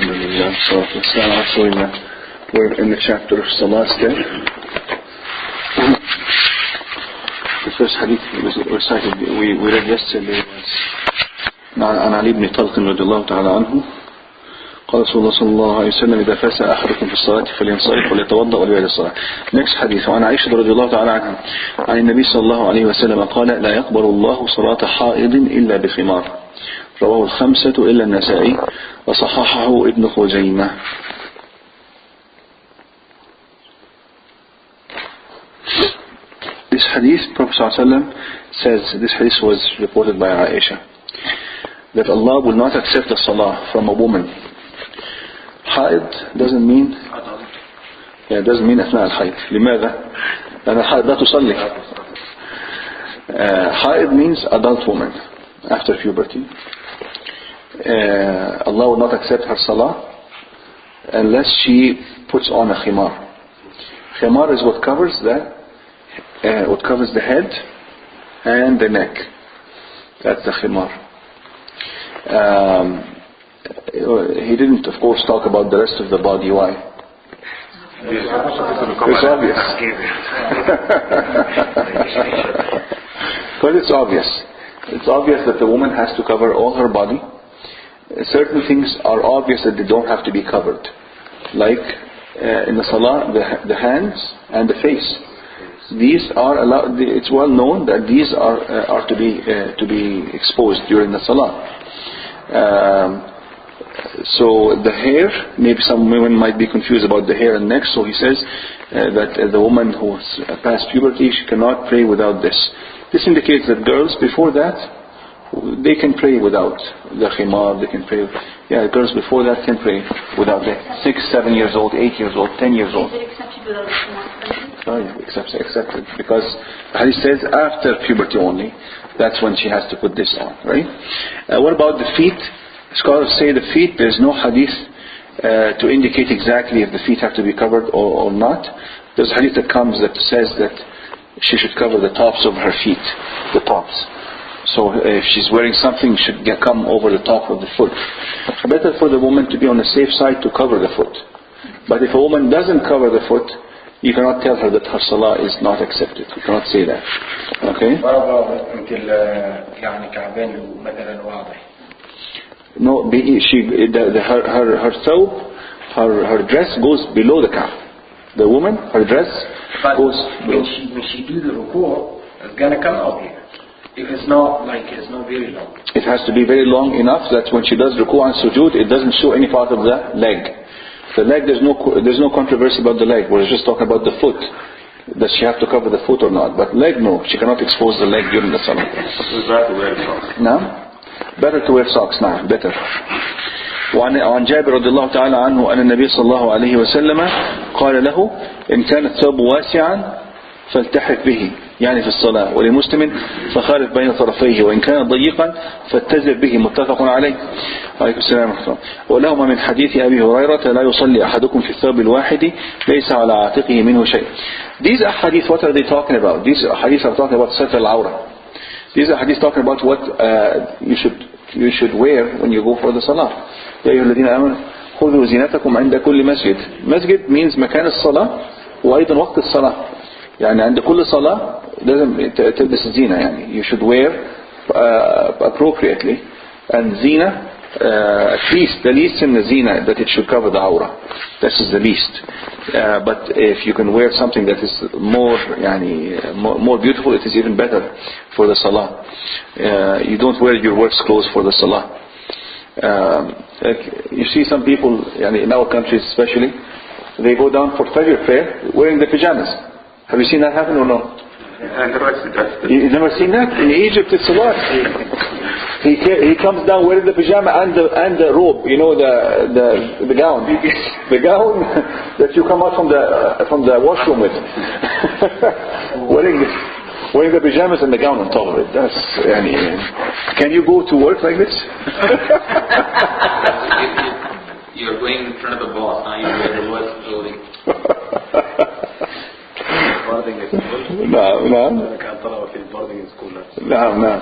Alhamdulillah, we're in the chapter of Salah still. The first hadith was recited, we read yesterday was عن علي بن طلق رضي الله تعالى عنه قال رسول الله صلى الله عليه وسلم إذا فسأ أحدكم في الصلاة فلينصرف وليتوضأ وليعيد الصلاة. Next hadith وعن عائشة رضي الله تعالى عنها عن النبي صلى الله عليه وسلم قال لا يقبل الله صلاة حائض إلا بخمار رواه الخمسة إلا النسائي وصححه ابن خزيمة. This hadith, Prophet ﷺ says, this hadith was reported by Aisha, that Allah will not accept the salah from a woman. Haid doesn't mean doesn't mean أثناء الحيض. لماذا؟ لأن الحائض لا تصلي. Haid means adult woman after puberty. Allah will not accept her salah unless she puts on a khimar. Khimar is what covers the head and the neck. That's the khimar. He didn't, of course, talk about the rest of the body. Why? It's obvious. But it's obvious. It's obvious that the woman has to cover all her body. Certain things are obvious that they don't have to be covered, like in the salah, the hands and the face. These are allowed. It's well known that these are to be exposed during the salah. So the hair, maybe some women might be confused about the hair and neck. So he says that the woman who's past puberty, she cannot pray without this. This indicates that girls before that, they can pray without the khimar. They can pray. Yeah, girls before that can pray without it. 6, 7 years old, 8 years old, 10 years old. Is it accepted without the khimar? Oh, yeah, accepted, because Hadith says after puberty only. That's when she has to put this on, right? What about the feet? Scholars say the feet, there's no hadith to indicate exactly if the feet have to be covered or not. There's a hadith that comes that says that she should cover the tops of her feet, the tops. So if she's wearing something, it should come over the top of the foot. Better for the woman to be on the safe side to cover the foot. But if a woman doesn't cover the foot, you cannot tell her that her salah is not accepted. You cannot say that. Okay? No, her thawb, her dress goes below the calf. The woman, her dress goes below. When she do the ruku', it's gonna come out here. If it's not very long. It has to be very long enough that when she does ruku' and sujood, it doesn't show any part of the leg. The leg, there's no controversy about the leg. We're just talking about the foot. Does she have to cover the foot or not? But leg, no. She cannot expose the leg during the salah. It's better to wear socks. No? Better to wear socks now. Better. وعن جابر رضي الله تعالى عنه أن النبي صلى الله عليه وسلم قال له إن كان الثوب واسعا فالتحف به يعني في الصلاة ولمسلم فخالف بين طرفيه وإن كان ضيقا فاتزر به متفق عليه. عليكم السلام ورحمة الله. ولهما من حديث أبي هريرة لا يصلي أحدكم في الثوب الواحد ليس على عاتقه منه شيء. These are hadith, what are they talking about? These hadith are talking about satr al-awrah. These are hadith talking about what you should wear when you go for the salah. يا أيها الذين آمنوا خذوا زينتكم عند كل مسجد. Masjid means مكان الصلاة وأيضا وقت الصلاة. يعني عند كل صلاة لازم تلبس الزينة يعني. You should wear appropriately. And zina, at least the least in the zina that it should cover the aura. This is the least. But if you can wear something that is more beautiful, it is even better for the salah. You don't wear your work's clothes for the salah. You see some people in our countries especially, they go down for Fajr prayer wearing the pajamas. Have you seen that happen or no? You've never seen that? In Egypt it's a lot. He comes down wearing the pajama and the robe, the gown. The gown that you come out from the washroom with. Wearing the pajamas and the gown on top of it. That's can you go to work like this? You're going in front of the boss, now you wear the worst clothing. نعم كان طلبة في البوردنج سكول. نعم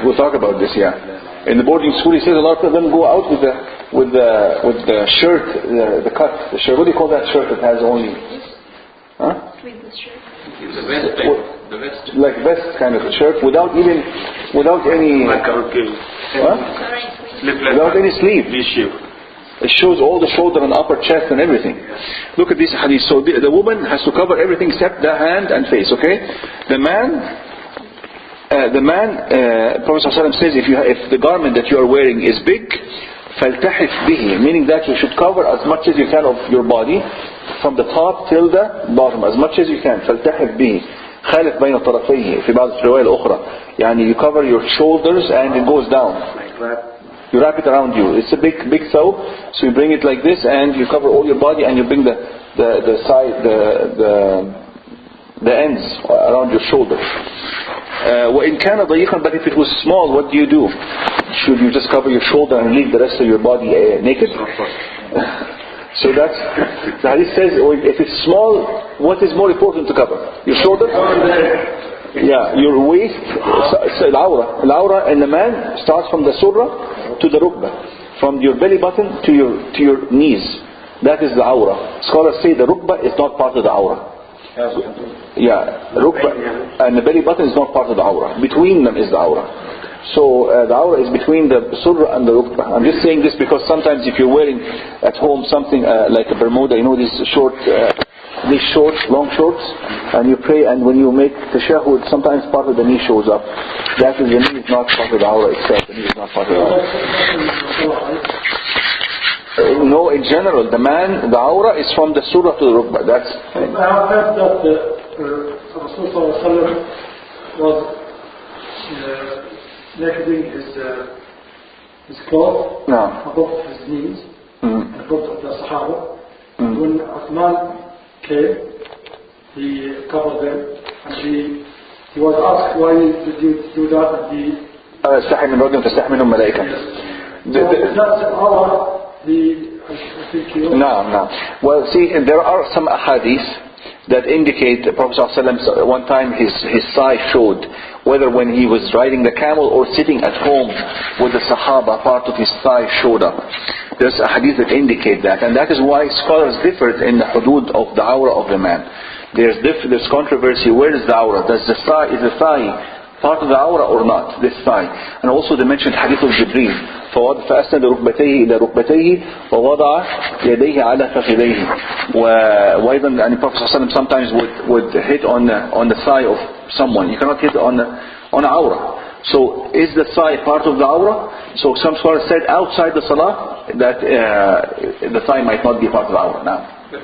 We'll talk about this, yeah. In the boarding school, he says a lot of them go out with the shirt, the cut, the shirt. What do you call that shirt that has only? Huh? With the shirt. The vest, right? The vest. Like vest kind of a shirt, without any. Huh? Without any sleeve. It shows all the shoulder and upper chest and everything. Look at this hadith. So the woman has to cover everything except the hand and face. Okay, the man. Prophet ﷺ says, if the garment that you are wearing is big, فَالْتَحِفْ بِهِ, meaning that you should cover as much as you can of your body, from the top till the bottom, as much as you can. فَالْتَحِفْ بِهِ خالف بين طرفيه في بعض الرواية الأخرى. يعني you cover your shoulders and it goes down. You wrap it around you. It's a big thawb, so you bring it like this and you cover all your body and you bring the ends around your shoulders. وإن كان ضيقا, but if it was small, what do you do? Should you just cover your shoulder and leave the rest of your body naked? So that's, the hadith says, if it's small, what is more important to cover? Your shoulder? Yeah, your waist, al-awra in the man starts from the surah to the rukbah, from your belly button to your knees. That is the awra. Scholars say the rukbah is not part of the awra. Yeah, rukbah and the belly button is not part of the awra. Between them is the awra. So the awra is between the surah and the rukbah. I'm just saying this because sometimes if you're wearing at home something like a Bermuda, you know, these long shorts, and you pray, and when you make tashahhud, sometimes part of the knee shows up. That is, the knee is not part of the awra itself. The knee is not part of the awra. No, in general, the awra is from the surah to the rukbah. That's. I have heard that Rasul was naked his clothes above his knees in front of the Sahaba. When Uthman came, he covered them, and he was asked, why did you do that? And he استحي من رجل تستحي منهم ملائكة. that's our No. Well, see, there are some ahadith that indicate the Prophet ﷺ, one time his thigh showed, whether when he was riding the camel or sitting at home with the Sahaba, part of his thigh showed up. There's a hadith that indicate that, and that is why scholars differed in the hudud of the awra of the man. There's controversy. Where is the awra? Is the thigh part of the awra or not? This thigh. And also they mentioned hadith of Jibreel. فأسند ركبتيه إلى ركبتيه ووضع يديه على فخذيه. وأيضا يعني Prophet ﷺ sometimes would hit on the thigh of someone. You cannot hit on awra. So is the thigh part of the awra? So some scholars said outside the salah that the thigh might not be part of the awra. Now, but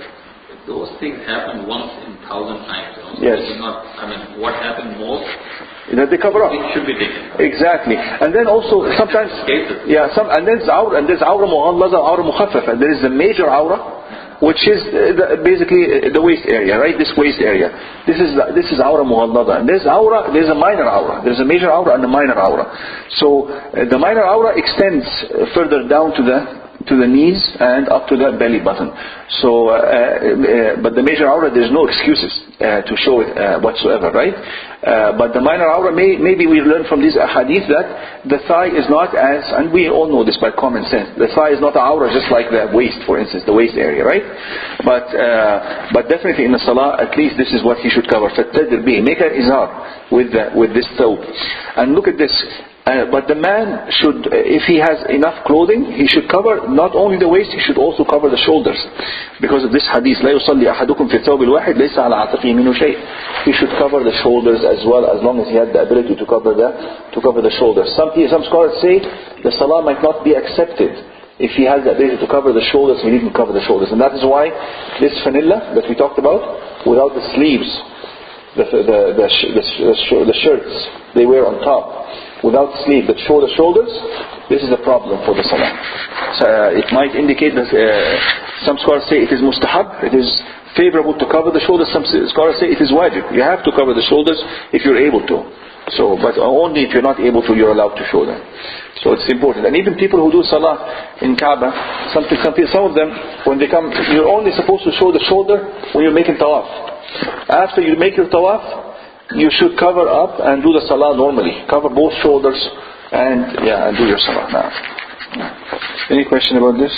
those things happen once in 1,000 times. Yes. What happened most? That they cover up. It should be taken. Exactly. And then also sometimes, and there's awra mughallaza, awra mukhaffafa. There is the major awra, which is basically the waist area, right? This waist area. This is awra mughallaza. And there's a minor awra. There's a major awra and a minor awra. So the minor awra extends further down to the knees and up to the belly button. So, but the major awra, there's no excuses to show it whatsoever, right? But the minor awra, maybe we learn from these hadith that the thigh is not as, and we all know this by common sense, the thigh is not an awra just like the waist, for instance, the waist area, right? But definitely in the salah, at least this is what he should cover. فَالتَّدْرْ بِهِ, make an izar with this thawb. And look at this. But the man should, if he has enough clothing, he should cover not only the waist, he should also cover the shoulders. Because of this hadith, لا يصلي أحدكم في الثوب الواحد ليس على عاتقه منه شيء. He should cover the shoulders as well, as long as he had the ability to cover the shoulders. Some scholars say the salah might not be accepted if he has the ability to cover the shoulders. He didn't cover the shoulders, and that is why this fanilla that we talked about, without the sleeves, the shirts they wear on top, without sleeve that show the shoulders, this is a problem for the salah. So, it might indicate that some scholars say it is mustahab, it is favorable to cover the shoulders. Some scholars say it is wajib. You have to cover the shoulders if you're able to. So, but only if you're not able to, you're allowed to show them. So it's important. And even people who do salah in Kaaba, some of them, when they come, you're only supposed to show the shoulder when you're making tawaf. After you make your tawaf, you should cover up and do the salah normally. Cover both shoulders and do your salah now. Any question about this?